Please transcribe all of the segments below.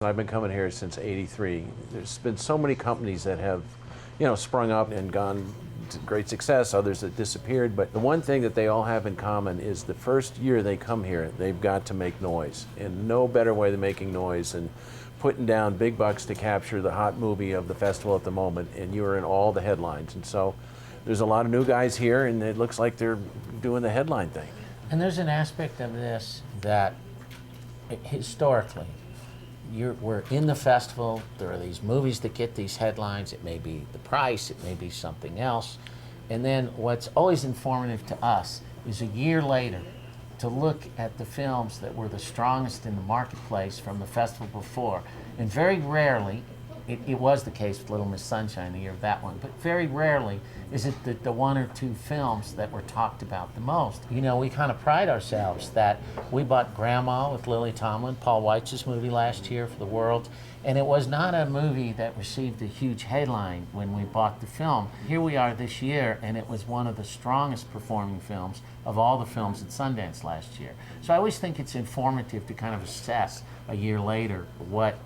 I've been coming here since '83. There's been so many companies that have, sprung up and gone to great success, others that disappeared, but the one thing that they all have in common is the first year they come here, they've got to make noise. And no better way than making noise than putting down big bucks to capture the hot movie of the festival at the moment, and you're in all the headlines. And so there's a lot of new guys here, and it looks like they're doing the headline thing. And there's an aspect of this that historically, we're in the festival, there are these movies that get these headlines, it may be the price, it may be something else, and then what's always informative to us is a year later to look at the films that were the strongest in the marketplace from the festival before, and very rarely, it was the case with Little Miss Sunshine, the year of that one, but very rarely is it the one or two films that were talked about the most. We kind of pride ourselves that we bought Grandma with Lily Tomlin, Paul Weitz's movie last year for the World, and it was not a movie that received a huge headline when we bought the film. Here we are this year, and it was one of the strongest performing films of all the films at Sundance last year. So I always think it's informative to kind of assess a year later what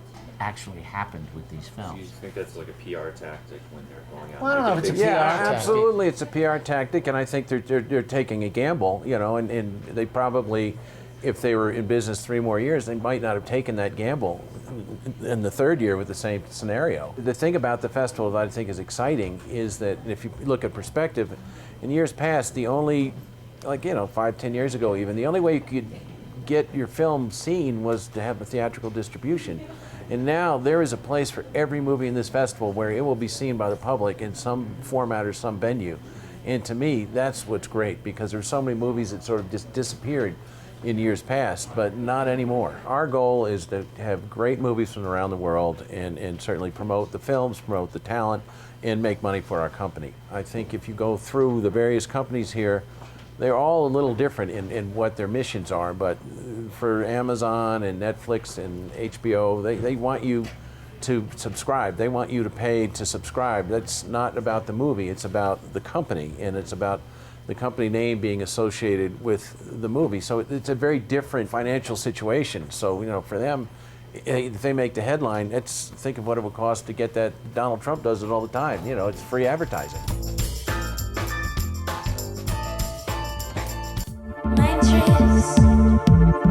actually happened with these films. Do you think that's like a PR tactic when they're going out? Well, I don't know if it's a PR tactic. Absolutely, it's a PR tactic, and I think they're taking a gamble, and they probably, if they were in business 3 more years, they might not have taken that gamble in the 3rd year with the same scenario. The thing about the festival that I think is exciting is that if you look at perspective, in years past, the only, 5-10 years ago even, the only way you could get your film seen was to have a theatrical distribution. And now there is a place for every movie in this festival where it will be seen by the public in some format or some venue. And to me, that's what's great, because there's so many movies that sort of just disappeared in years past, but not anymore. Our goal is to have great movies from around the world and certainly promote the films, promote the talent, and make money for our company. I think if you go through the various companies here, they're all a little different in what their missions are, but for Amazon and Netflix and HBO, they want you to subscribe. They want you to pay to subscribe. That's not about the movie, it's about the company, and it's about the company name being associated with the movie. So it's a very different financial situation. So, for them, if they make the headline, think of what it would cost to get that. Donald Trump does it all the time. It's free advertising. My trips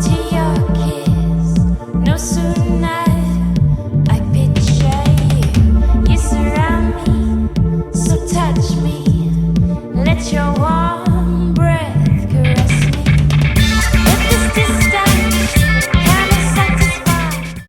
to your kiss, no sooner